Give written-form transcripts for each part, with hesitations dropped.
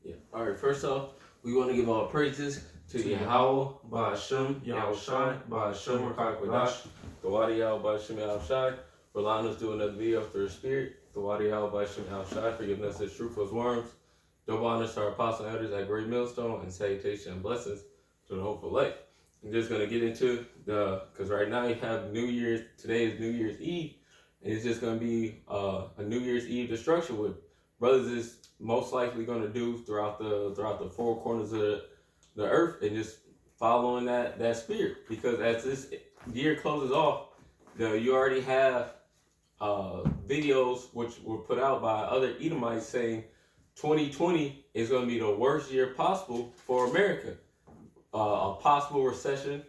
Yeah. All right. First off, we want to give all praises to Yahweh, Ba'ashem, Yahushai, Ba'ashem, Rakakwadash, the Wadi Yahweh, Ba'ashem, Yahushai, for allowing us to do another video through the Spirit, the Wadi Yahweh, Ba'ashem, Yahushai, for giving us this truth as worms. Double honors to our apostle elders at Great Millstone, and salutation and blessings to the hopeful life. I'm just going to get into because right now you have New Year's, today is New Year's Eve, and it's just going to be a New Year's Eve destruction with brothers is most likely going to do throughout the four corners of the earth, and just following that spirit, because as this year closes off, you already have videos which were put out by other Edomites saying 2020 is going to be the worst year possible for America. A possible recession,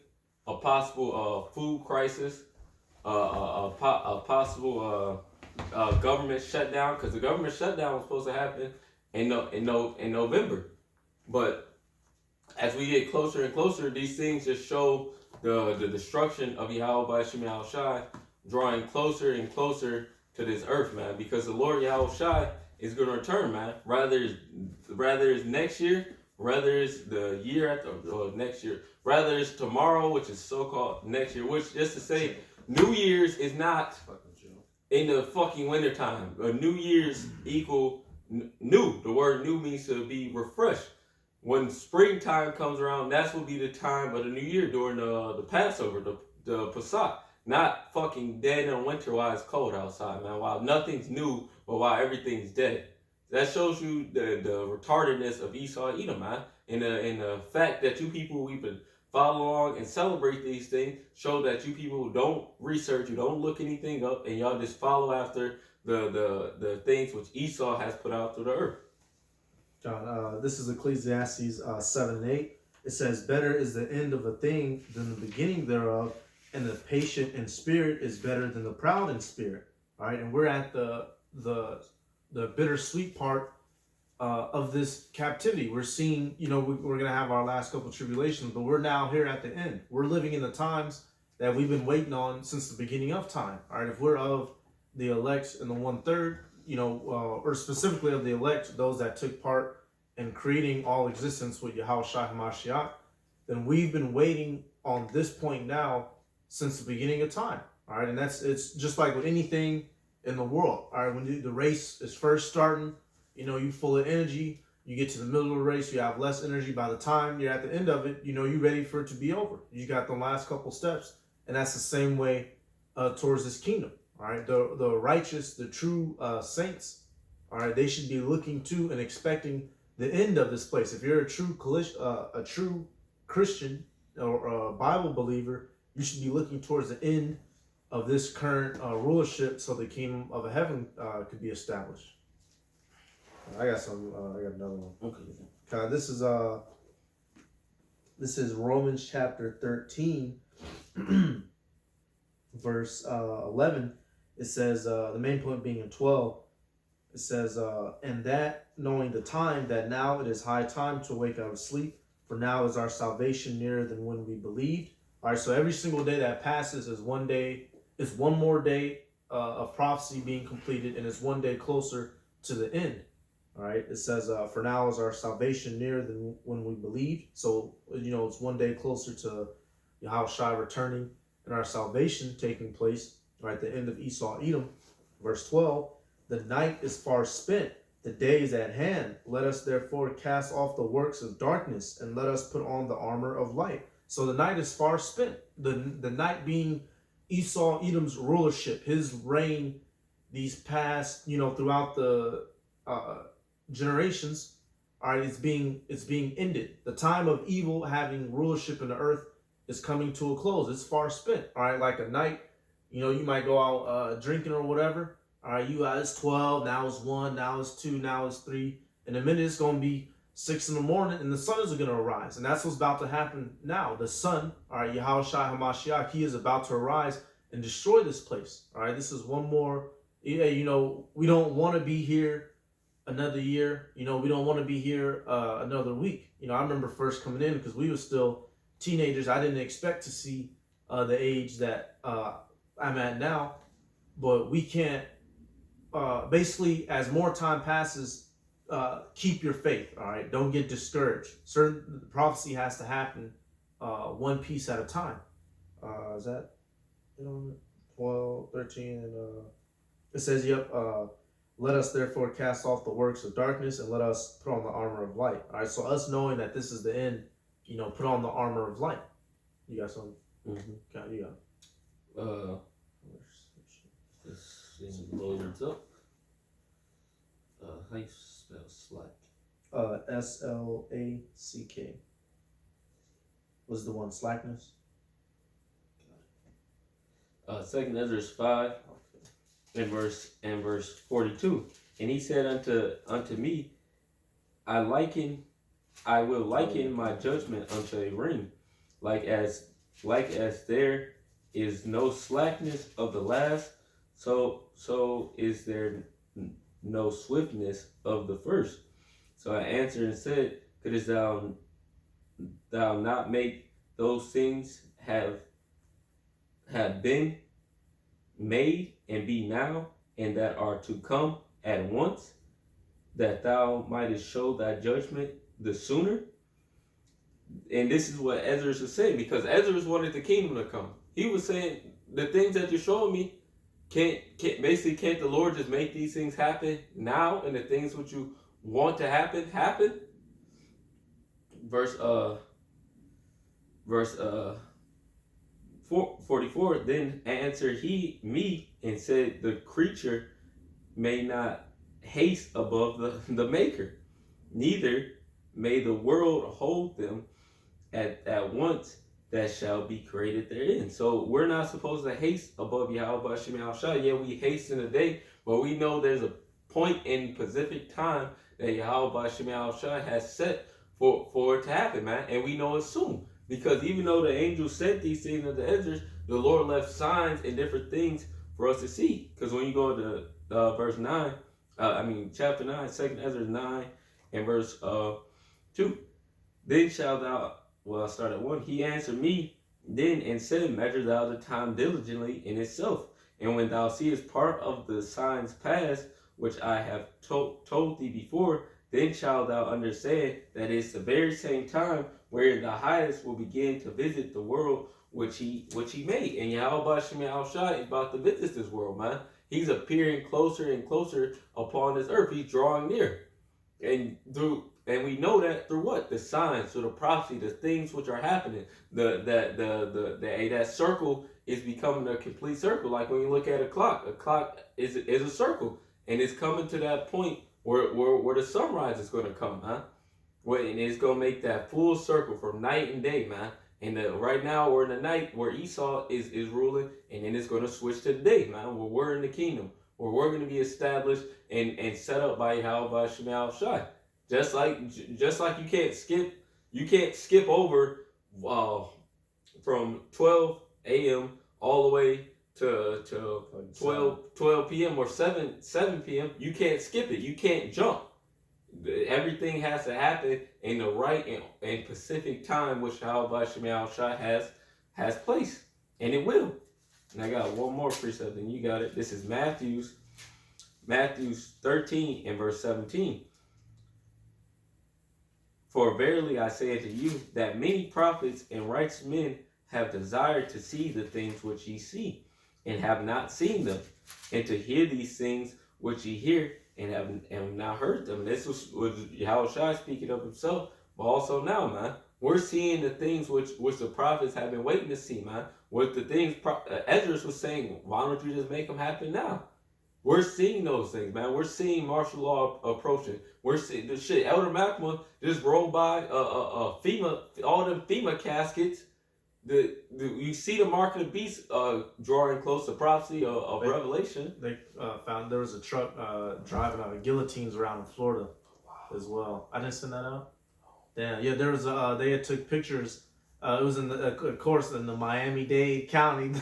a possible food crisis, a possible government shutdown, because the government shutdown was supposed to happen in November. But as we get closer and closer, these things just show the destruction of Yahweh Ba'ashem Yahushai drawing closer and closer to this earth, man, because the Lord Yahushai is going to return, man. Rather it's next year, rather it's the year after, or next year, rather it's tomorrow, which is so-called next year, which just to say New Year's is not in the fucking wintertime. New Year's equal new. The word new means to be refreshed. When springtime comes around, that's will be the time of the new year during the Passover, the Pesach. Not fucking dead in winter while it's cold outside, man. While nothing's new, but while everything's dead. That shows you the retardedness of Esau Edom, man. And the fact that you people even follow along and celebrate these things show that you people don't research, you don't look anything up, and y'all just follow after the things which Esau has put out through the earth. John, this is Ecclesiastes 7 and 8. It says, "Better is the end of a thing than the beginning thereof, and the patient in spirit is better than the proud in spirit." All right, and we're at the bittersweet part of this captivity. We're seeing, we're going to have our last couple of tribulations, but we're now here at the end. We're living in the times that we've been waiting on since the beginning of time. All right, if we're of the elect and the 1/3, or specifically of the elect, those that took part in creating all existence with Yahushua HaMashiach, then we've been waiting on this point now since the beginning of time. All right, and it's just like with anything in the world. All right, when the race is first starting, you're full of energy. You get to the middle of the race, you have less energy. By the time you're at the end of it, you're ready for it to be over. You got the last couple steps, and that's the same way towards this kingdom. All right, the righteous, the true saints, all right, they should be looking to and expecting the end of this place. If you're a true Christian or a Bible believer, you should be looking towards the end of this current rulership, so the kingdom of heaven could be established. I got another one. Okay. This is Romans chapter 13, verse 11. It says, the main point being in 12, it says, "And that knowing the time, that now it is high time to wake out of sleep, for now is our salvation nearer than when we believed." All right, so every single day that passes is one more day of prophecy being completed, and it's one day closer to the end. All right, it says, "For now is our salvation nearer than when we believed." So, it's one day closer to Yahushua returning and our salvation taking place. Right, the end of Esau Edom. Verse 12, "The night is far spent, the day is at hand. Let us therefore cast off the works of darkness, and let us put on the armor of light." So the night is far spent. The night being Esau Edom's rulership, his reign, these past, throughout the generations. All right, it's being ended. The time of evil having rulership in the earth is coming to a close. It's far spent. All right, like a night. You might go out drinking or whatever. All right, it's 12, now it's 1, now it's 2, now it's 3. In a minute, it's going to be 6 in the morning, and the sun is going to arise. And that's what's about to happen now. The sun, all right, Yahushua HaMashiach, he is about to arise and destroy this place. All right, this is one more. We don't want to be here another year. We don't want to be here another week. I remember first coming in, because we were still teenagers. I didn't expect to see the age that I'm at now, but we can't basically, as more time passes, keep your faith. All right, don't get discouraged. Certain prophecy has to happen, one piece at a time. Is that 12, 13, and it says, "Yep." Let us therefore cast off the works of darkness and let us put on the armor of light. All right, so us knowing that this is the end, put on the armor of light. You got something? Mm-hmm. Okay, you got. This thing loads up. How you spell slack? SLACK was the one, slackness. Second Ezra 5 and verse 42. And he said unto me, I will liken my judgment unto a ring, like as there is no slackness of the last, so is there no swiftness of the first. So I answered and said, couldst thou not make those things have been made and be now, and that are to come at once, that thou mightest show thy judgment the sooner? And this is what Ezra was saying, because Ezra wanted the kingdom to come. He was saying, the things that you're showing me, can't the Lord just make these things happen now, and the things which you want to happen? Verse 44. Then answered he me and said, the creature may not haste above the maker, neither may the world hold them at once that shall be created therein. So we're not supposed to haste above Yahweh Hashem Yahushua. Yeah, we hasten a day, but we know there's a point in Pacific time that Yahweh Hashem Yahushua has set for it to happen, man. And we know it's soon. Because even though the angel said these things unto Ezra, the Lord left signs and different things for us to see. Because when you go to verse 9, chapter 9, 2 Ezra 9 and verse 2, then shalt thou, well, I start at 1. He answered me then and said, measure thou the time diligently in itself. And when thou seest part of the signs past, which I have told thee before, then shalt thou understand that it's the very same time where the highest will begin to visit the world which he made. And Yahweh Hashem Yahushua is about to visit this world, man. He's appearing closer and closer upon this earth. He's drawing near. And we know that through what? The signs, through the prophecy, the things which are happening. That circle is becoming a complete circle. Like when you look at a clock is a circle. And it's coming to that point where the sunrise is going to come, man. And it's going to make that full circle from night and day, man. And right now we're in the night where Esau is ruling, and then it's going to switch to the day, man, where we're in the kingdom, where we're going to be established and set up by Yahweh Hashem Yahushua. Just like you can't skip over from 12 a.m. all the way to 12 p.m. or 7 p.m. You can't skip it. You can't jump. Everything has to happen in the right and specific time, which Yahweh Hashem Yahushua has placed, and it will. And I got one more precept, and you got it. This is Matthew 13 and verse 17. For verily I say unto you that many prophets and righteous men have desired to see the things which ye see, and have not seen them, and to hear these things which ye hear, and have not heard them. And this was Yahushua speaking of himself, but also now, man, we're seeing the things which the prophets have been waiting to see, man. What the things Ezra was saying, why don't you just make them happen now? We're seeing those things, man. We're seeing martial law approaching. We're seeing the shit. Elder Macma just rolled by FEMA, all them FEMA caskets. You see the mark of the beast drawing close to prophecy of Revelation. They found there was a truck driving out of guillotines around in Florida as well. I didn't send that out. Damn, yeah, there was they had took pictures. It was in the of course in the Miami-Dade County.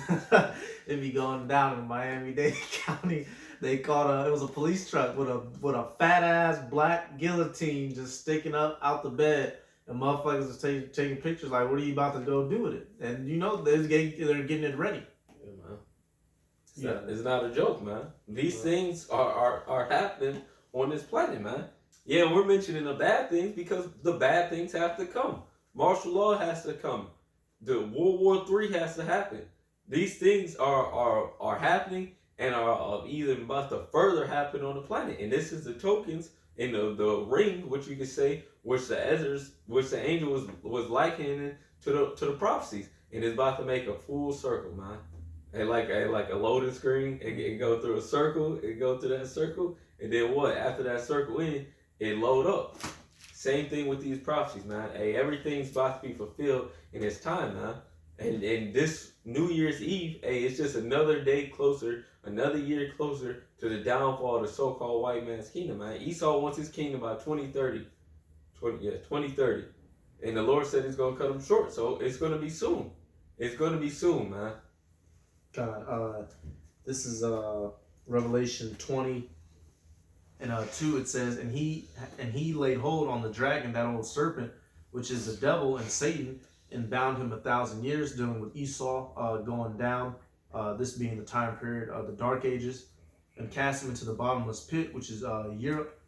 It'd be going down in Miami-Dade County. They caught it was a police truck with a fat ass black guillotine just sticking up out the bed. And motherfuckers was taking pictures like, what are you about to go do with it? And they're getting it ready. Yeah, man. It's not a joke, man. These things are happening on this planet, man. Yeah, we're mentioning the bad things because the bad things have to come. Martial law has to come. The World War III has to happen. These things are happening and are either about to further happen on the planet. And this is the tokens in the ring, which you could say, which the angel was likening to the prophecies, and it's about to make a full circle, man. And like a loading screen, it go through a circle, it go through that circle, and then what? After that circle it load up. Same thing with these prophecies, man. Hey, everything's about to be fulfilled in its time, man. And this New Year's Eve, hey, it's just another day closer, another year closer to the downfall of the so-called white man's kingdom, man. Esau wants his kingdom by 2030. 2030. And the Lord said he's going to cut him short, so it's going to be soon. It's going to be soon, man. God, this is Revelation 20 and 2. It says, and he laid hold on the dragon, that old serpent, which is the devil and Satan, and bound him 1,000 years, dealing with Esau going down, this being the time period of the Dark Ages, and cast him into the bottomless pit, which is Europe,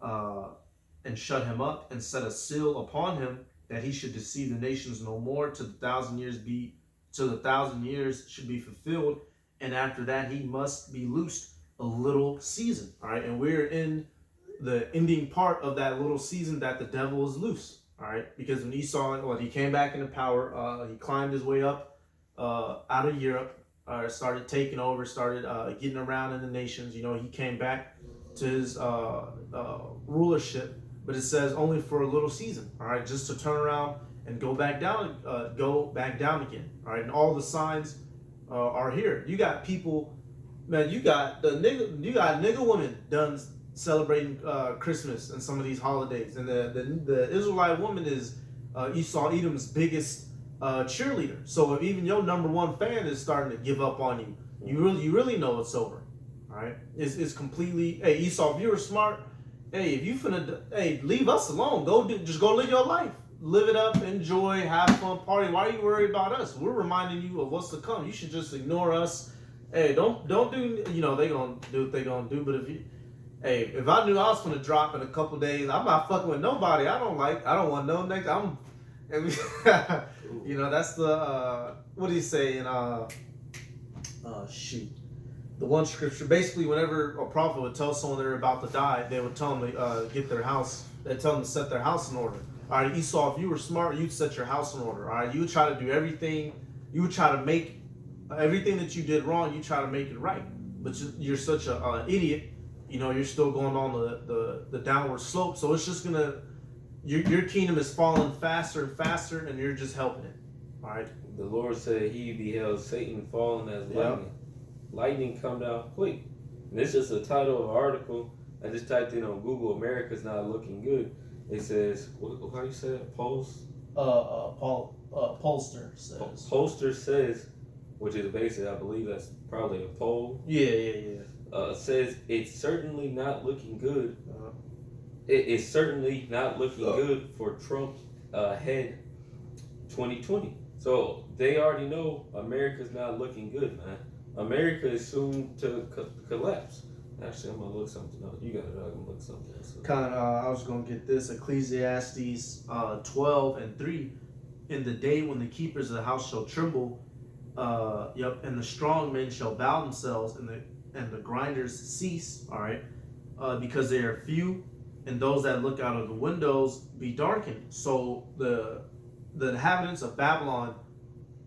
and shut him up, and set a seal upon him, that he should deceive the nations no more, till the 1,000 years should be fulfilled, and after that he must be loosed a little season. All right, and we're in the ending part of that little season that the devil is loose. All right, because when Esau, he came back into power, he climbed his way up out of Europe, started taking over, started getting around in the nations. He came back to his rulership, but it says only for a little season. All right, just to turn around and go back down again. All right, and all the signs are here. You got people, man. You got nigga women done celebrating Christmas and some of these holidays, and the Israelite woman is Esau Edom's biggest cheerleader. So if even your number one fan is starting to give up on you, you really know it's over. All right, it's completely. Hey, Esau, if you were smart, hey, if you finna, leave us alone. Just go live your life. Live it up, enjoy, have fun, party. Why are you worried about us? We're reminding you of what's to come. You should just ignore us. Hey, don't do. They gonna do what they gonna do. But if I knew I was gonna drop in a couple days, I'm not fucking with nobody. I don't want no next. That's the what do you say in the one scripture. Basically, whenever a prophet would tell someone they're about to die, they would tell them to get their house. They tell them to set their house in order. All right, Esau, if you were smart, you'd set your house in order. All right, you would try to do everything. You would try to make everything that you did wrong. You try to make it right. But you're such an idiot. You're still going on the downward slope. So it's just gonna your kingdom is falling faster and faster, and you're just helping it. All right. The Lord said he beheld Satan falling as lightning. Lightning come down quick. And this is the title of an article I just typed in on Google. America's not looking good. It says, how you say it? Pollster says. Pollster says, which is basically, I believe that's probably a poll. Yeah. Says it's certainly not looking good. It's certainly not looking good for Trump ahead 2020. So they already know America's not looking good, man. America is soon to collapse. Actually, I'm gonna look something up. You got it. I'm gonna look something else up. I was gonna get this Ecclesiastes 12:3. In the day when the keepers of the house shall tremble, and the strong men shall bow themselves, and the grinders cease. All right, because they are few, and those that look out of the windows be darkened. So the inhabitants of Babylon,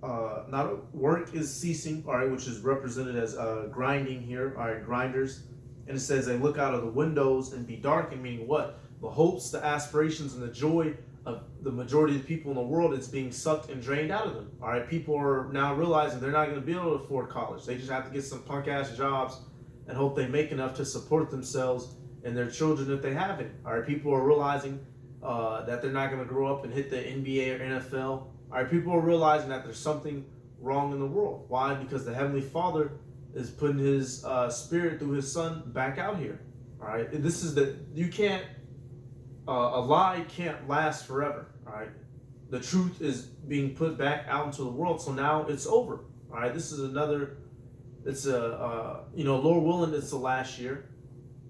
not work is ceasing. All right, which is represented as grinding here. All right, grinders. And it says they look out of the windows and be darkened, meaning what? The hopes, the aspirations, and the joy of the majority of the people in the world is being sucked and drained out of them. All right, people are now realizing they're not going to be able to afford college. They just have to get some punk ass jobs and hope they make enough to support themselves and their children if they have it. All right, people are realizing that they're not going to grow up and hit the NBA or NFL. All right, people are realizing that there's something wrong in the world. Why? Because the Heavenly Father is putting his spirit through his son back out here. All right, this is a lie can't last forever. All right, the truth is being put back out into the world, so now it's over. All right, this is another It's Lord willing, it's the last year,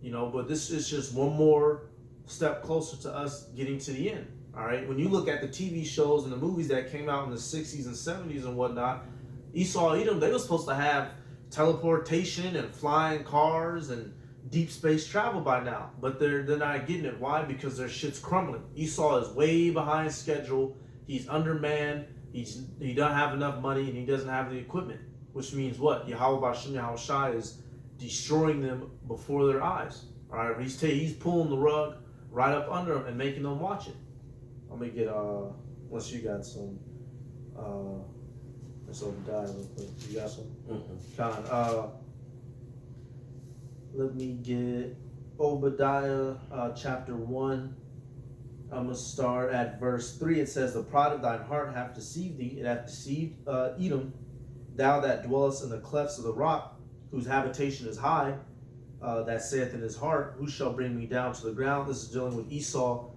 but this is just one more step closer to us getting to the end. All right. When you look at the TV shows and the movies that came out in the 60s and 70s and whatnot, Esau, Edom, they were supposed to have teleportation and flying cars and deep space travel by now, but they're not getting it. Why? Because their shit's crumbling. Esau is way behind schedule. He's undermanned. He doesn't have enough money and he doesn't have the equipment. Which means what? Yahweh Bashim Yahushai is destroying them before their eyes. All right, he's pulling the rug right up under them and making them watch it. Let me get unless you got some let's Obadiah real quick. You got some? Con. Let me get Obadiah chapter 1. I'm gonna start at verse 3. It says, "The pride of thine heart hath deceived thee; it hath deceived Edom. Thou that dwellest in the clefts of the rock, whose habitation is high, that saith in his heart, who shall bring me down to the ground?" This is dealing with Esau,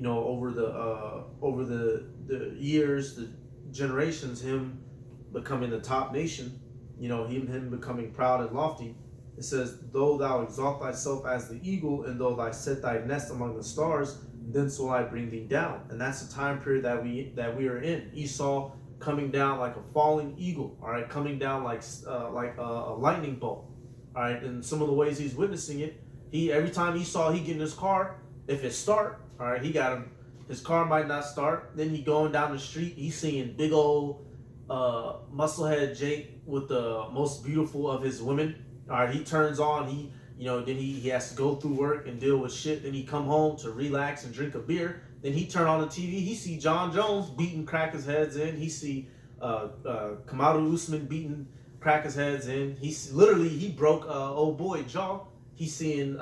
over the years, the generations, him becoming the top nation, him becoming proud and lofty. It says, "Though thou exalt thyself as the eagle, and though thou set thy nest among the stars, then will I bring thee down." And that's the time period that we are in. Esau coming down like a falling eagle, all right, coming down like a lightning bolt, all right. And some of the ways he's witnessing it, every time he get in his car, if it start, all right, he got him. His car might not start. Then he going down the street, he's seeing big old musclehead Jake with the most beautiful of his women. All right, he turns on. Then he has to go through work and deal with shit. Then he come home to relax and drink a beer. Then he turn on the TV. He see John Jones beating crackers' heads in. He see Kamaru Usman beating crackers' heads in. He broke old boy jaw. He's seeing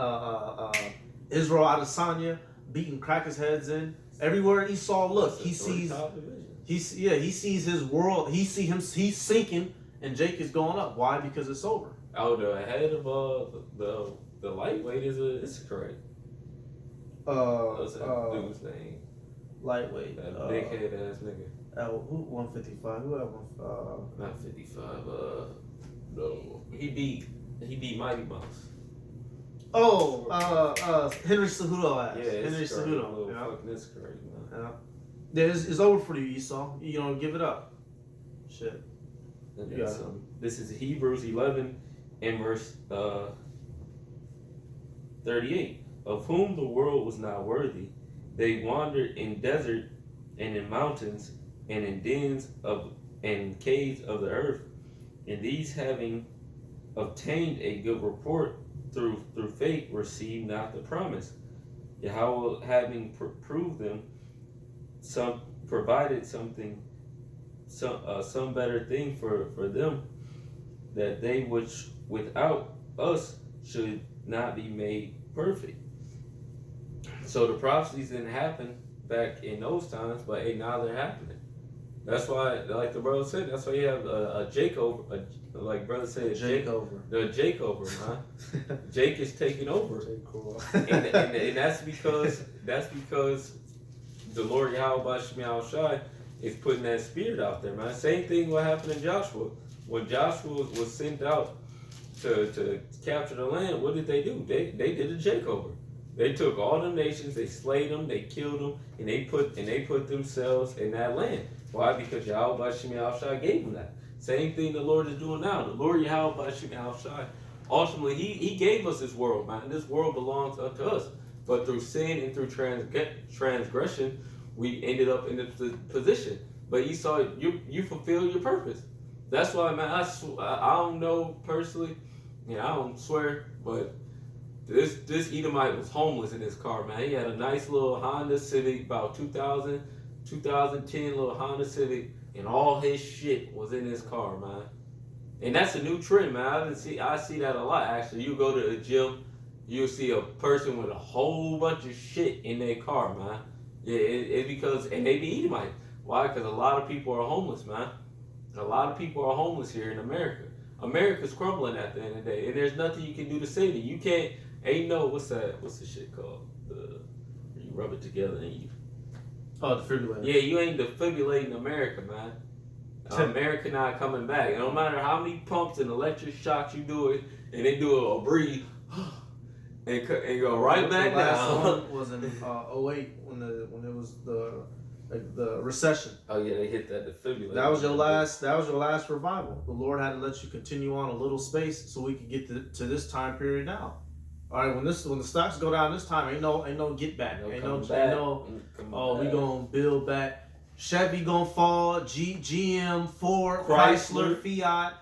Israel Adesanya beating crackers' heads in. Everywhere Esau look, he sees his world. He's sinking, and Jake is going up. Why? Because it's over. Oh, the head of the lightweight is correct. What's that dude's name? Lightweight. That big head ass nigga. Who 155? Who had one? Not 55. No, he beat Mighty Mouse. Henry Cejudo ass. Yeah, Henry Cejudo. Yeah. Fucking that's correct, man. Yeah, it's over for you, Esau. Give it up. Shit. This is Hebrews 11 and verse 38. "Of whom the world was not worthy, they wandered in desert and in mountains and in dens and caves of the earth, and these having obtained a good report through faith received not the promise. Yahweh having proved them, some provided something, some better thing for them, that they which without us should not be made perfect." So the prophecies didn't happen back in those times, but now they're happening. That's why, like the brother said, that's why you have a Jake over, like brother said, Jake over. The Jake over, man. Jake is taking over. Cool. and that's because the Lord Yahweh Bashim Yahushai is putting that spirit out there, man. Same thing what happened in Joshua. When Joshua was sent out to capture the land, what did they do? They did a Jake over. They took all the nations, they slayed them, they killed them, and they put themselves in that land. Why? Because Yahweh Bashim Yahushai gave them that. Same thing the Lord is doing now. The Lord Yahweh Bashim Yahushai, ultimately, he gave us this world, man. This world belongs unto us. But through sin and through transgression, we ended up in this position. But Esau, you fulfill your purpose. That's why, man, I don't know personally. I don't swear, but this Edomite was homeless in his car, man. He had a nice little Honda Civic, about 2010 little Honda Civic, and all his shit was in his car, man. And that's a new trend, man. I see that a lot, actually. You go to the gym, you'll see a person with a whole bunch of shit in their car, man. Yeah, it's because, and they be Edomite. Why? Because a lot of people are homeless, man. A lot of people are homeless here in America. America's crumbling at the end of the day, and there's nothing you can do to save it. You can't, what's the shit called? You rub it together and you... Oh, defibrillator. Yeah, you ain't defibrillating America, man. America not coming back. And no matter how many pumps and electric shocks you do it, and they do a breathe, and go right back the last down. one was in 08 when it was the recession. Oh yeah, they hit that defibrillator. That was your last revival. The Lord had to let you continue on a little space so we could get to this time period now. All right, when the stocks go down this time, ain't no get back. We gonna build back. Chevy gonna fall. GM, Ford, Chrysler, Fiat,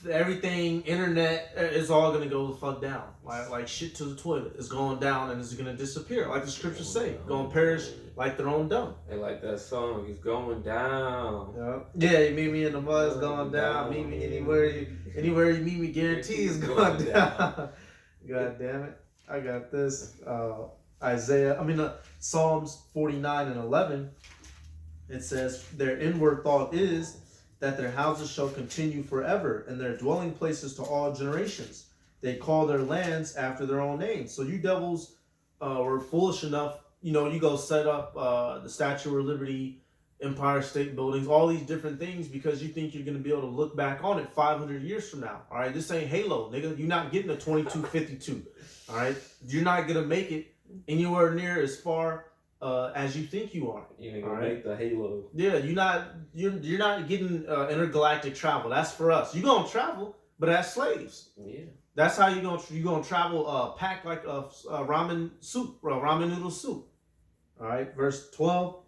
everything, internet is all gonna go the fuck down. Like shit to the toilet. It's going down and it's gonna disappear. Like the scriptures say, gonna perish like their own dung. They like that song. It's going down. Yeah, you meet me in the mud. It's going down. Meet me anywhere you meet me. Guarantee it's going down. God damn it. I got this. Psalms 49 and 11. It says, their inward thought is that their houses shall continue forever, and their dwelling places to all generations. They call their lands after their own names. So you devils were foolish enough, you go set up the Statue of Liberty, Empire State Buildings, all these different things because you think you're going to be able to look back on it 500 years from now. All right, this ain't Halo, nigga. You're not getting a 2252. All right, you're not going to make it anywhere near as far as you think you are. You ain't gonna make the Halo. Yeah, you're not getting intergalactic travel. That's for us. You're gonna travel, but as slaves. Yeah. That's how you're gonna travel packed like a ramen soup, ramen noodle soup. All right, verse 12.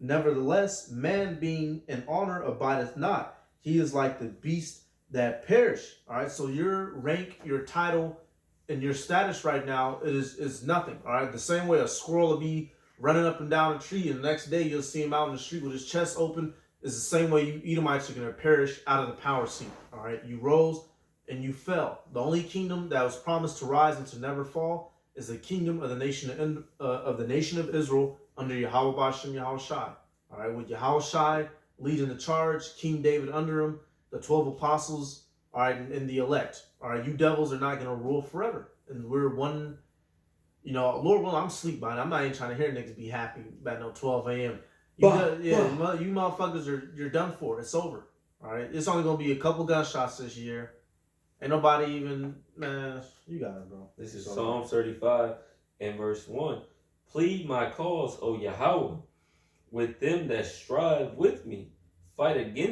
Nevertheless, man being in honor abideth not. He is like the beast that perish. All right, so your rank, your title, and your status right now is nothing. All right, the same way a squirrel will be running up and down a tree, and the next day you'll see him out in the street with his chest open. Is the same way you Edomites are going to perish out of the power seat. All right, you rose and you fell. The only kingdom that was promised to rise and to never fall is the kingdom of the nation of Israel under Yahweh Bashem Yahushai. All right, with Yahushai leading the charge, King David under him, the 12 apostles, all right, and the elect. All right, you devils are not going to rule forever, and we're one. Lord willing, I'm asleep by it. I'm not even trying to hear niggas be happy about no 12 a.m. You motherfuckers you're done for. It's over. All right, it's only gonna be a couple gunshots this year. Ain't nobody even, man. You got it, bro. This is Psalm 35 and verse 1. Plead my cause, O Yahweh, with them that strive with me. Fight against